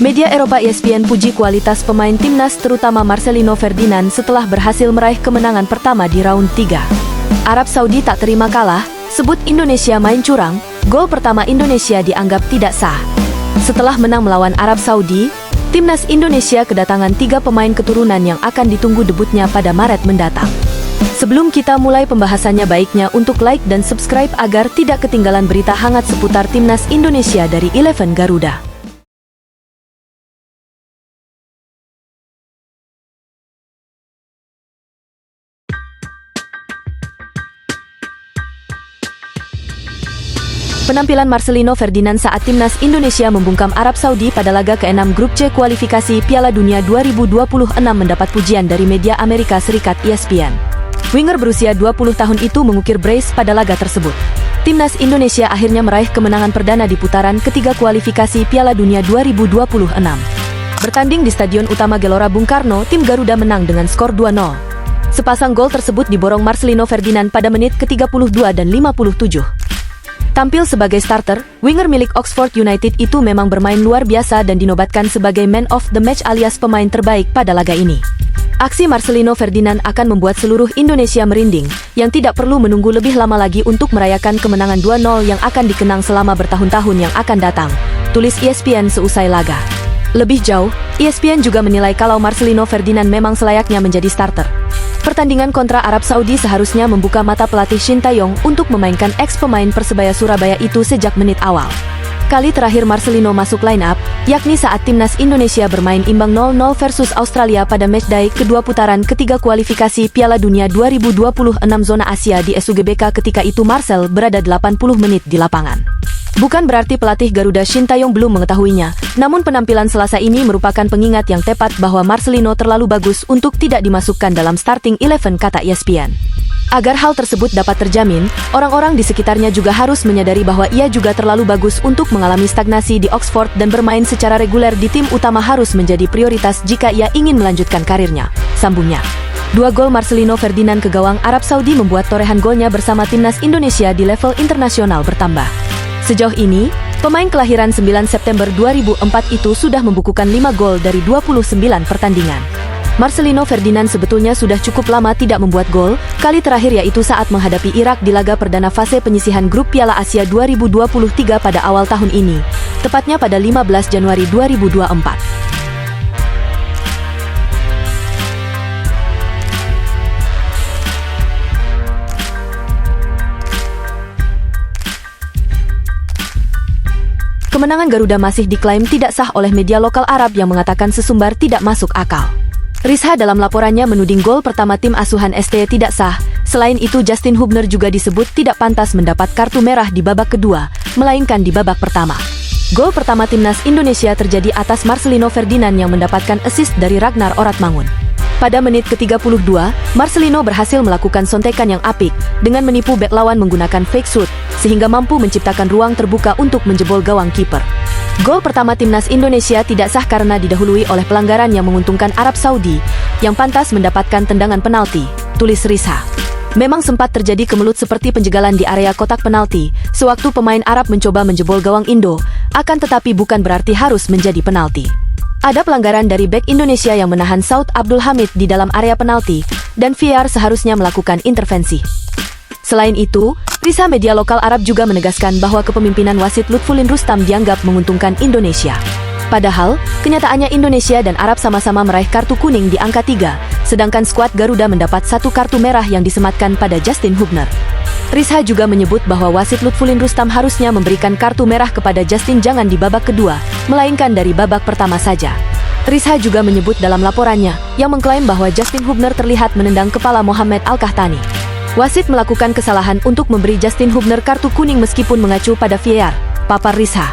Media Eropa ESPN puji kualitas pemain timnas terutama Marcelino Ferdinand setelah berhasil meraih kemenangan pertama di round 3. Arab Saudi tak terima kalah, sebut Indonesia main curang, gol pertama Indonesia dianggap tidak sah. Setelah menang melawan Arab Saudi, timnas Indonesia kedatangan 3 pemain keturunan yang akan ditunggu debutnya pada Maret mendatang. Sebelum kita mulai pembahasannya, baiknya untuk like dan subscribe agar tidak ketinggalan berita hangat seputar timnas Indonesia dari Eleven Garuda. Penampilan Marcelino Ferdinand saat timnas Indonesia membungkam Arab Saudi pada laga ke-6 Grup C kualifikasi Piala Dunia 2026 mendapat pujian dari media Amerika Serikat ESPN. Winger berusia 20 tahun itu mengukir brace pada laga tersebut. Timnas Indonesia akhirnya meraih kemenangan perdana di putaran ketiga kualifikasi Piala Dunia 2026. Bertanding di Stadion Utama Gelora Bung Karno, tim Garuda menang dengan skor 2-0. Sepasang gol tersebut diborong Marcelino Ferdinand pada menit ke-32 dan 57. Tampil sebagai starter, winger milik Oxford United itu memang bermain luar biasa dan dinobatkan sebagai man of the match alias pemain terbaik pada laga ini. Aksi Marcelino Ferdinand akan membuat seluruh Indonesia merinding, yang tidak perlu menunggu lebih lama lagi untuk merayakan kemenangan 2-0 yang akan dikenang selama bertahun-tahun yang akan datang, tulis ESPN seusai laga. Lebih jauh, ESPN juga menilai kalau Marcelino Ferdinand memang selayaknya menjadi starter. Pertandingan kontra Arab Saudi seharusnya membuka mata pelatih Shin Tae-yong untuk memainkan ex-pemain Persebaya Surabaya itu sejak menit awal. Kali terakhir Marcelino masuk line-up, yakni saat timnas Indonesia bermain imbang 0-0 versus Australia pada matchday kedua putaran ketiga kualifikasi Piala Dunia 2026 zona Asia di SUGBK. Ketika itu Marcel berada 80 menit di lapangan. Bukan berarti pelatih Garuda Shin Tae-yong belum mengetahuinya, namun penampilan Selasa ini merupakan pengingat yang tepat bahwa Marcelino terlalu bagus untuk tidak dimasukkan dalam starting 11, kata ESPN. Agar hal tersebut dapat terjamin, orang-orang di sekitarnya juga harus menyadari bahwa ia juga terlalu bagus untuk mengalami stagnasi di Oxford dan bermain secara reguler di tim utama harus menjadi prioritas jika ia ingin melanjutkan karirnya, sambungnya. 2 gol Marcelino Ferdinand ke gawang Arab Saudi membuat torehan golnya bersama timnas Indonesia di level internasional bertambah. Sejauh ini, pemain kelahiran 9 September 2004 itu sudah membukukan 5 gol dari 29 pertandingan. Marcelino Ferdinand sebetulnya sudah cukup lama tidak membuat gol, kali terakhir yaitu saat menghadapi Irak di laga perdana fase penyisihan grup Piala Asia 2023 pada awal tahun ini, tepatnya pada 15 Januari 2024. Kemenangan Garuda masih diklaim tidak sah oleh media lokal Arab yang mengatakan sesumbar tidak masuk akal. Rizha dalam laporannya menuding gol pertama tim asuhan ST tidak sah. Selain itu Justin Hubner juga disebut tidak pantas mendapat kartu merah di babak kedua, melainkan di babak pertama. Gol pertama timnas Indonesia terjadi atas Marcelino Ferdinand yang mendapatkan assist dari Ragnar Oratmangun. Pada menit ke-32, Marcelino berhasil melakukan sontekan yang apik dengan menipu bek lawan menggunakan fake shoot, sehingga mampu menciptakan ruang terbuka untuk menjebol gawang kiper. Gol pertama timnas Indonesia tidak sah karena didahului oleh pelanggaran yang menguntungkan Arab Saudi, yang pantas mendapatkan tendangan penalti, tulis Rizha. Memang sempat terjadi kemelut seperti penjegalan di area kotak penalti, sewaktu pemain Arab mencoba menjebol gawang Indo, akan tetapi bukan berarti harus menjadi penalti. Ada pelanggaran dari bek Indonesia yang menahan Saud Abdul Hamid di dalam area penalti, dan VAR seharusnya melakukan intervensi. Selain itu, Rizha media lokal Arab juga menegaskan bahwa kepemimpinan wasit Lutfulin Rustam dianggap menguntungkan Indonesia. Padahal, kenyataannya Indonesia dan Arab sama-sama meraih kartu kuning di angka 3, sedangkan skuad Garuda mendapat 1 kartu merah yang disematkan pada Justin Hubner. Rizha juga menyebut bahwa wasit Lutfulin Rustam harusnya memberikan kartu merah kepada Justin jangan di babak kedua, melainkan dari babak pertama saja. Rizha juga menyebut dalam laporannya, yang mengklaim bahwa Justin Hubner terlihat menendang kepala Mohamed Al-Kahtani. Wasit melakukan kesalahan untuk memberi Justin Hubner kartu kuning meskipun mengacu pada VAR, papar Rizha.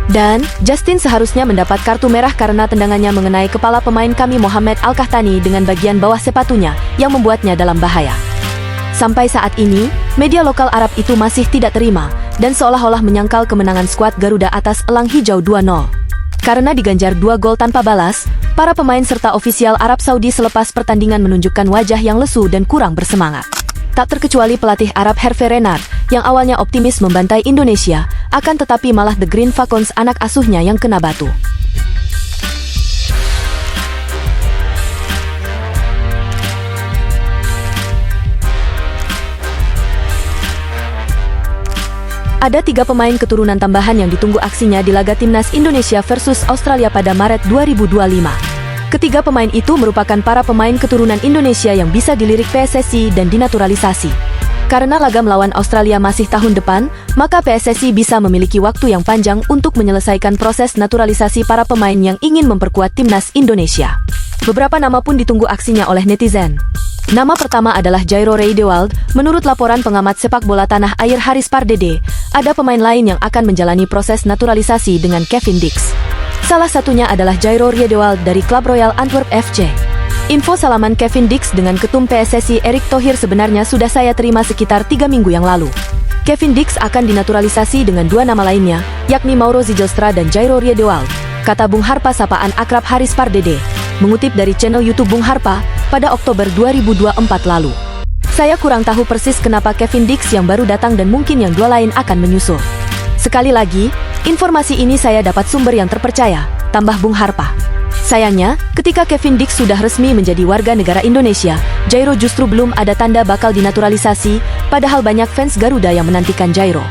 Dan, Justin seharusnya mendapat kartu merah karena tendangannya mengenai kepala pemain kami Mohamed Al-Kahtani dengan bagian bawah sepatunya, yang membuatnya dalam bahaya. Sampai saat ini, media lokal Arab itu masih tidak terima, dan seolah-olah menyangkal kemenangan skuad Garuda atas Elang Hijau 2-0. Karena diganjar 2 gol tanpa balas, para pemain serta ofisial Arab Saudi selepas pertandingan menunjukkan wajah yang lesu dan kurang bersemangat. Tak terkecuali pelatih Arab Hervé Renard, yang awalnya optimis membantai Indonesia, akan tetapi malah The Green Falcons anak asuhnya yang kena batu. Ada 3 pemain keturunan tambahan yang ditunggu aksinya di laga Timnas Indonesia versus Australia pada Maret 2025. Ketiga pemain itu merupakan para pemain keturunan Indonesia yang bisa dilirik PSSI dan dinaturalisasi. Karena laga melawan Australia masih tahun depan, maka PSSI bisa memiliki waktu yang panjang untuk menyelesaikan proses naturalisasi para pemain yang ingin memperkuat Timnas Indonesia. Beberapa nama pun ditunggu aksinya oleh netizen. Nama pertama adalah Jairo Riedewald. Menurut laporan pengamat sepak bola tanah air Haris Pardede, ada pemain lain yang akan menjalani proses naturalisasi dengan Kevin Dix. Salah satunya adalah Jairo Riedewald dari klub Royal Antwerp FC. Info salaman Kevin Dix dengan Ketum PSSI Erick Thohir sebenarnya sudah saya terima sekitar 3 minggu yang lalu. Kevin Dix akan dinaturalisasi dengan 2 nama lainnya, yakni Mauro Zijlstra dan Jairo Riedewald, kata Bung Harpa sapaan akrab Haris Pardede, mengutip dari channel YouTube Bung Harpa, pada Oktober 2024 lalu. Saya kurang tahu persis kenapa Kevin Dix yang baru datang dan mungkin yang 2 lain akan menyusul. Sekali lagi, informasi ini saya dapat sumber yang terpercaya, tambah Bung Harpa. Sayangnya, ketika Kevin Dix sudah resmi menjadi warga negara Indonesia, Jairo justru belum ada tanda bakal dinaturalisasi, padahal banyak fans Garuda yang menantikan Jairo.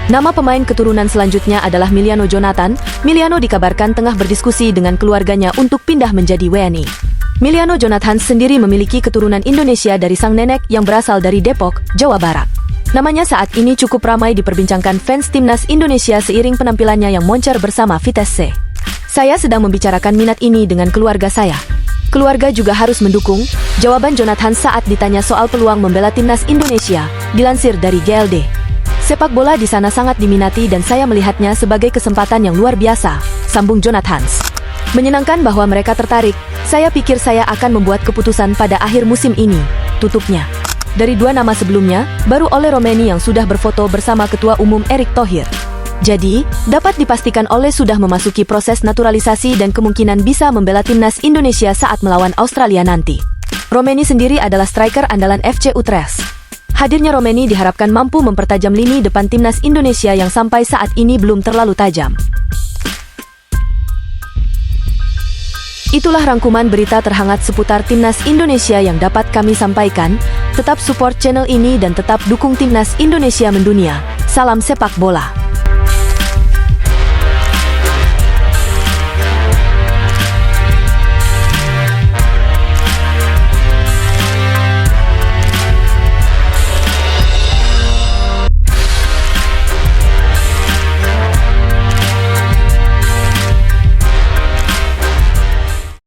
Nama pemain keturunan selanjutnya adalah Miliano Jonathan. Miliano dikabarkan tengah berdiskusi dengan keluarganya untuk pindah menjadi WNI. Miliano Jonathan sendiri memiliki keturunan Indonesia dari sang nenek yang berasal dari Depok, Jawa Barat. Namanya saat ini cukup ramai diperbincangkan fans Timnas Indonesia seiring penampilannya yang moncer bersama Vitesse. Saya sedang membicarakan minat ini dengan keluarga saya. Keluarga juga harus mendukung, jawaban Jonathan saat ditanya soal peluang membela Timnas Indonesia, dilansir dari GLD. Sepak bola di sana sangat diminati dan saya melihatnya sebagai kesempatan yang luar biasa, sambung Jonathan. Menyenangkan bahwa mereka tertarik, saya pikir saya akan membuat keputusan pada akhir musim ini, tutupnya. Dari 2 nama sebelumnya, baru Ole Romeni yang sudah berfoto bersama Ketua Umum Erick Thohir. Jadi, dapat dipastikan Ole sudah memasuki proses naturalisasi dan kemungkinan bisa membela Timnas Indonesia saat melawan Australia nanti. Romeni sendiri adalah striker andalan FC Utrecht. Hadirnya Romeni diharapkan mampu mempertajam lini depan Timnas Indonesia yang sampai saat ini belum terlalu tajam. Itulah rangkuman berita terhangat seputar Timnas Indonesia yang dapat kami sampaikan. Tetap support channel ini dan tetap dukung Timnas Indonesia mendunia. Salam sepak bola.